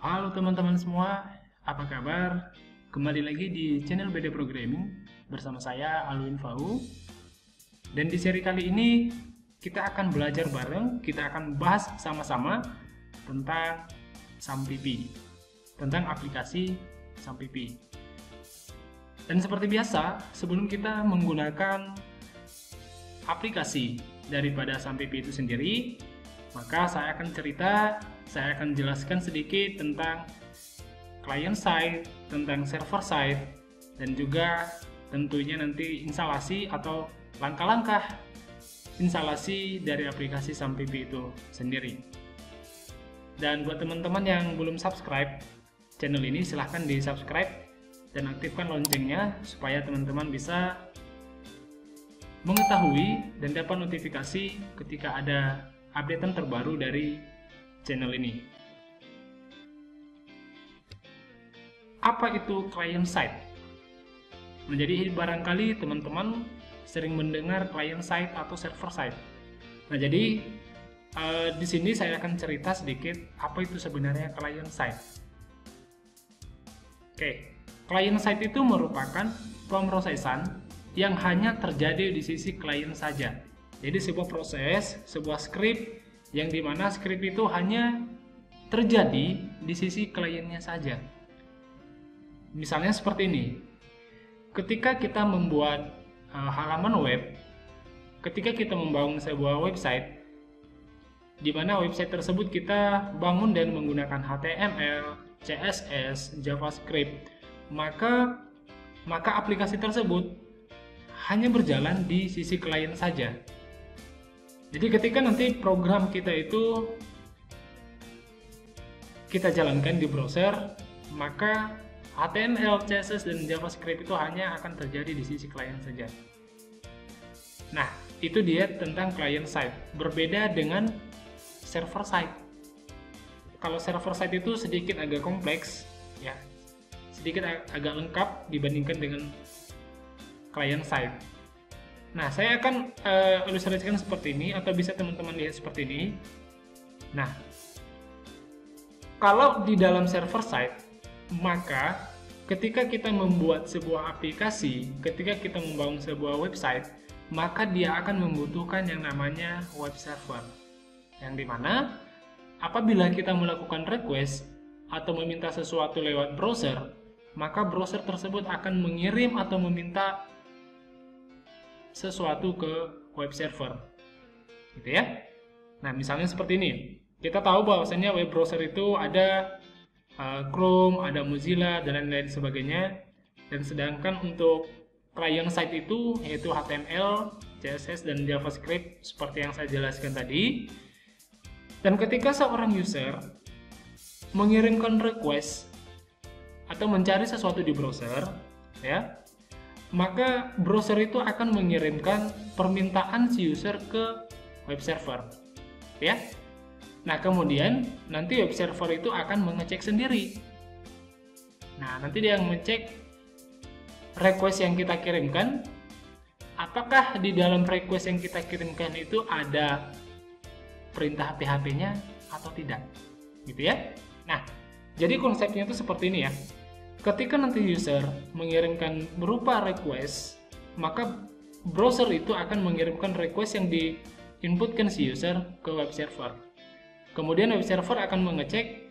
Halo teman-teman semua, apa kabar? Kembali lagi di channel BD Programming bersama saya Alwin Fau. Dan di seri kali ini kita akan belajar bareng, kita akan bahas sama-sama tentang SAMPP, tentang aplikasi SAMPP. Dan seperti biasa, sebelum kita menggunakan aplikasi daripada SAMPP itu sendiri, maka saya akan jelaskan sedikit tentang client side, tentang server side, dan juga tentunya nanti instalasi atau langkah-langkah instalasi dari aplikasi SAMPP itu sendiri. Dan buat teman-teman yang belum subscribe channel ini, silahkan di subscribe dan aktifkan loncengnya supaya teman-teman bisa mengetahui dan dapat notifikasi ketika ada updatean terbaru dari channel ini. Apa itu client side? Nah, jadi barangkali teman-teman sering mendengar client side atau server side. Nah, jadi di sini saya akan cerita sedikit apa itu sebenarnya client side. Oke, client side itu merupakan pemrosesan yang hanya terjadi di sisi klien saja. Jadi sebuah proses, sebuah script yang dimana script itu hanya terjadi di sisi kliennya saja. Misalnya seperti ini. Ketika kita membuat halaman web, ketika kita membangun sebuah website, di mana website tersebut kita bangun dan menggunakan HTML, CSS, JavaScript, maka aplikasi tersebut hanya berjalan di sisi klien saja. Jadi ketika nanti program kita itu kita jalankan di browser, maka HTML, CSS, dan JavaScript itu hanya akan terjadi di sisi klien saja. Nah, itu dia tentang client side. Berbeda dengan server side. Kalau server side itu sedikit agak kompleks, ya, sedikit agak lengkap dibandingkan dengan client side. Nah, saya akan ilustrasikan seperti ini, atau bisa teman-teman lihat seperti ini. Nah, kalau di dalam server side, maka ketika kita membuat sebuah aplikasi, ketika kita membangun sebuah website, maka dia akan membutuhkan yang namanya web server. Yang dimana apabila kita melakukan request atau meminta sesuatu lewat browser, maka browser tersebut akan mengirim atau meminta sesuatu ke web server, gitu ya. Nah, misalnya seperti ini. Kita tahu bahwasannya web browser itu ada Chrome, ada Mozilla, dan lain-lain sebagainya. Dan sedangkan untuk client side itu yaitu HTML, CSS, dan JavaScript seperti yang saya jelaskan tadi. Dan ketika seorang user mengirimkan request atau mencari sesuatu di browser, ya, maka browser itu akan mengirimkan permintaan si user ke web server, ya. Nah, kemudian nanti web server itu akan mengecek sendiri. Nah, nanti dia mengecek request yang kita kirimkan, apakah di dalam request yang kita kirimkan itu ada perintah PHP-nya atau tidak, gitu ya. Nah, jadi konsepnya itu seperti ini ya. Ketika nanti user mengirimkan berupa request, maka browser itu akan mengirimkan request yang diinputkan si user ke web server. Kemudian web server akan mengecek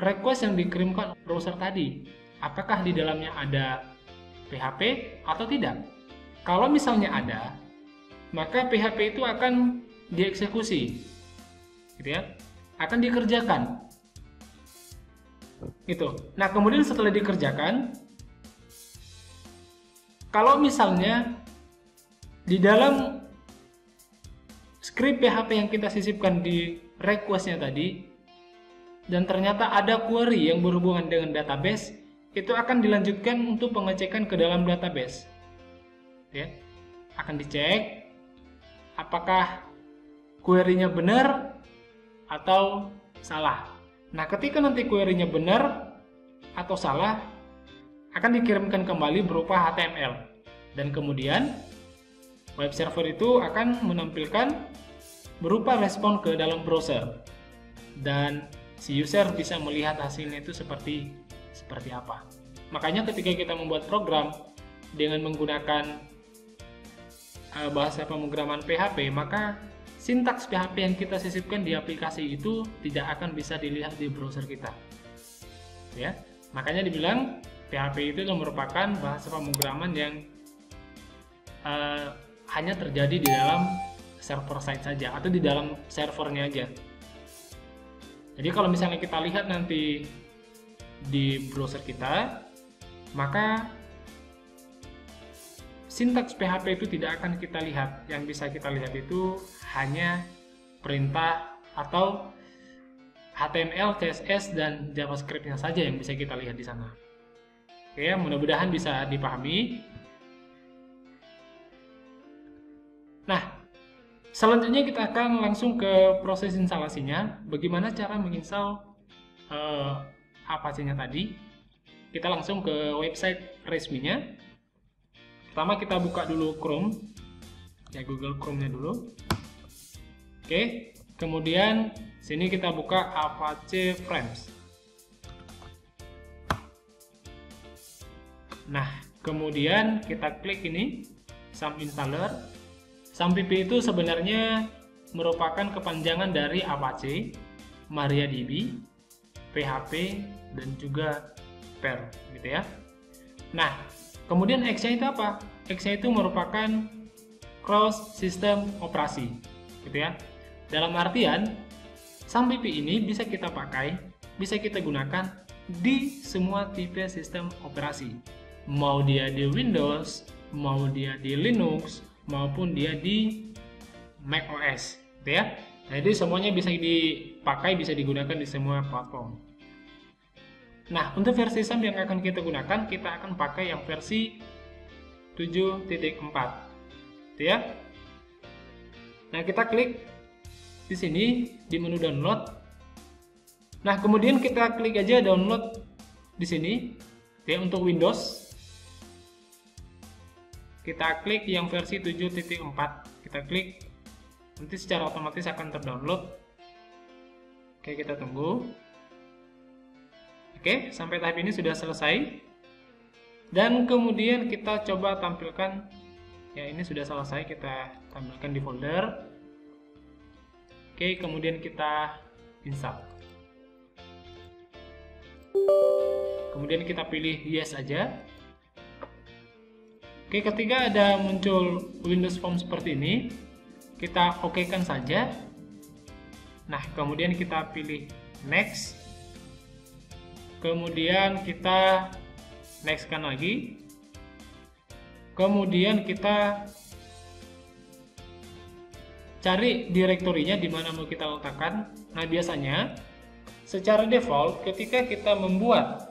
request yang dikirimkan browser tadi, apakah di dalamnya ada PHP atau tidak. Kalau misalnya ada, maka PHP itu akan dieksekusi, gitu ya, akan dikerjakan. Gitu. Nah, kemudian setelah dikerjakan, kalau misalnya di dalam script PHP yang kita sisipkan di requestnya tadi, dan ternyata ada query yang berhubungan dengan database, itu akan dilanjutkan untuk pengecekan ke dalam database. Ya, akan dicek apakah query-nya benar atau salah. Nah, ketika nanti query-nya benar atau salah, akan dikirimkan kembali berupa HTML. Dan kemudian web server itu akan menampilkan berupa respon ke dalam browser. Dan si user bisa melihat hasilnya itu seperti apa. Makanya ketika kita membuat program dengan menggunakan bahasa pemrograman PHP, maka sintaks PHP yang kita sisipkan di aplikasi itu tidak akan bisa dilihat di browser kita. Ya, makanya dibilang PHP itu merupakan bahasa pemrograman yang hanya terjadi di dalam server side saja atau di dalam servernya aja. Jadi kalau misalnya kita lihat nanti di browser kita, maka sintaks PHP itu tidak akan kita lihat. Yang bisa kita lihat itu hanya perintah atau HTML, CSS, dan JavaScript-nya saja yang bisa kita lihat di sana. Oke, mudah-mudahan bisa dipahami. Nah, selanjutnya kita akan langsung ke proses instalasinya. Bagaimana cara menginstal Apache-nya tadi? Kita langsung ke website resminya. Pertama kita buka dulu Chrome, ya Google Chrome-nya dulu. Oke, kemudian sini kita buka Apache Frames. Nah, kemudian kita klik ini SAM Installer. SAMPP itu sebenarnya merupakan kepanjangan dari Apache, MariaDB, PHP, dan juga Perl, gitu ya. Nah, kemudian X-nya itu apa? X-nya itu merupakan cross system operasi, gitu ya. Dalam artian, SAMPP ini bisa kita pakai, bisa kita gunakan di semua tipe sistem operasi. Mau dia di Windows, mau dia di Linux, maupun dia di Mac OS, gitu ya. Jadi semuanya bisa dipakai, bisa digunakan di semua platform. Nah, untuk versi SAM yang akan kita gunakan, kita akan pakai yang versi 7.4, gitu ya. Nah, kita klik di sini di menu download. Nah, kemudian kita klik aja download di sini, ya, untuk Windows. Kita klik yang versi 7.4, kita klik, nanti secara otomatis akan terdownload. Oke, kita tunggu. Oke, sampai tahap ini sudah selesai. Dan kemudian kita coba tampilkan, ya ini sudah selesai, kita tampilkan di folder. Oke, kemudian kita install. Kemudian kita pilih yes aja. Oke, ketika ada muncul Windows Form seperti ini, kita okekan saja. Nah, kemudian kita pilih next. Kemudian kita nextkan lagi. Kemudian kita cari direktorinya di mana mau kita letakkan. Nah, biasanya secara default ketika kita membuat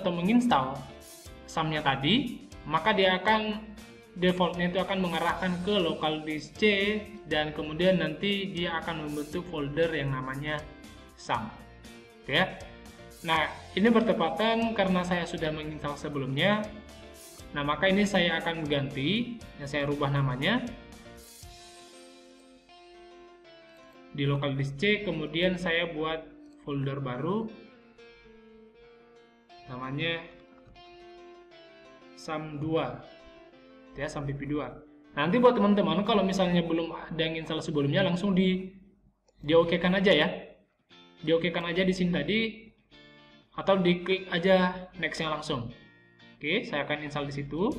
atau menginstal SAM-nya tadi, maka dia akan defaultnya itu akan mengarahkan ke local disk C, dan kemudian nanti dia akan membentuk folder yang namanya SAM, ya. Nah, ini bertepatan karena saya sudah menginstal sebelumnya. Nah, maka ini saya akan ganti, ya, saya rubah namanya di local disk C, kemudian saya buat folder baru namanya SAM2, ya, SAMPP 2. Nanti buat teman-teman kalau misalnya belum ada yang install sebelumnya, langsung diokekan aja ya, diokekan aja di sini tadi, atau diklik aja next-nya langsung. Oke, saya akan install di situ,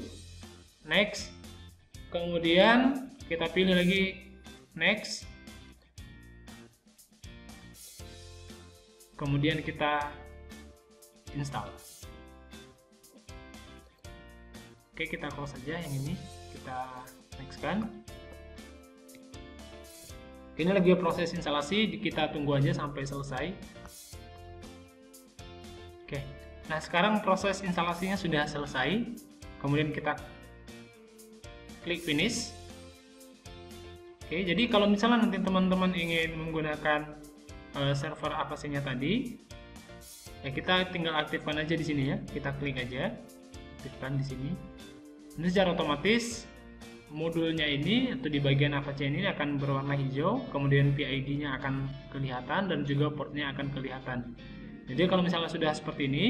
next, kemudian kita pilih lagi next, kemudian kita install. Oke, kita close saja yang ini, kita next kan. Ini lagi proses instalasi, kita tunggu aja sampai selesai. Oke, nah sekarang proses instalasinya sudah selesai. Kemudian kita klik finish. Oke, jadi kalau misalnya nanti teman-teman ingin menggunakan server Apache-nya tadi, ya kita tinggal aktifkan aja di sini ya. Kita klik aja, aktifkan di sini. Ini secara otomatis modulnya ini atau di bagian AVC ini akan berwarna hijau, kemudian PID-nya akan kelihatan dan juga portnya akan kelihatan. Jadi kalau misalnya sudah seperti ini,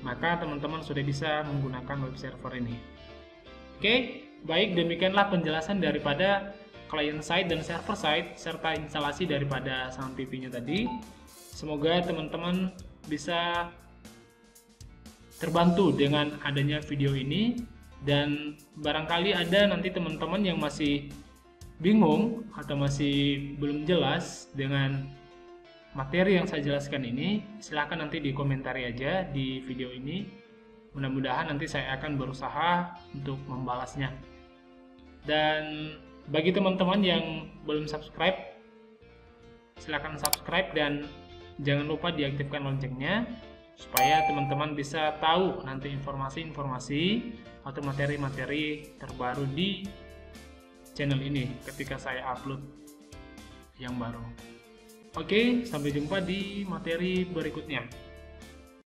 maka teman-teman sudah bisa menggunakan web server ini. Oke, baik, demikianlah penjelasan daripada client side dan server side serta instalasi daripada Sound TV-nya tadi. Semoga teman-teman bisa terbantu dengan adanya video ini, dan barangkali ada nanti teman-teman yang masih bingung atau masih belum jelas dengan materi yang saya jelaskan ini, silahkan nanti dikomentari aja di video ini. Mudah-mudahan nanti saya akan berusaha untuk membalasnya. Dan bagi teman-teman yang belum subscribe, silahkan subscribe dan jangan lupa diaktifkan loncengnya supaya teman-teman bisa tahu nanti informasi-informasi atau materi-materi terbaru di channel ini ketika saya upload yang baru. Oke, sampai jumpa di materi berikutnya.